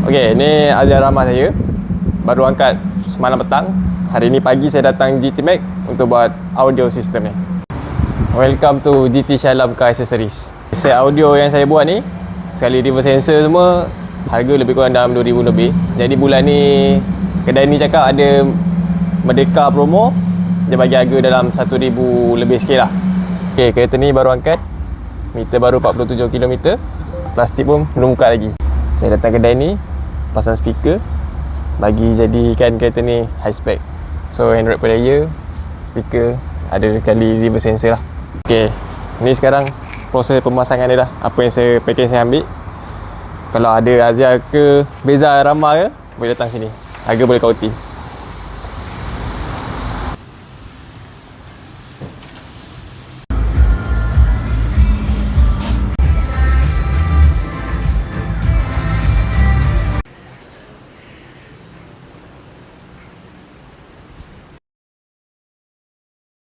Okey, ni Azhar Rahman saya. Baru angkat semalam petang. Hari ni pagi saya datang GT Mac untuk buat audio system ni. Welcome to GT Shalam Car Accessories. Set audio yang saya buat ni, sekali reverse sensor semua, harga lebih kurang dalam 2000 lebih. Jadi bulan ni kedai ni cakap ada Merdeka promo, dia bagi harga dalam 1000 lebih sikit lah. Okey, kereta ni baru angkat. Meter baru 47 km. Plastik pun belum buka lagi. Saya datang kedai ni, pasang speaker, bagi jadikan kereta ni high spec. So Android player, speaker, ada sekali reverse sensor lah. Ok, ni sekarang proses pemasangan dia dah. Apa yang package saya ambil. Kalau ada Azhar ke Beza Rama ke, boleh datang sini. Harga boleh kauti.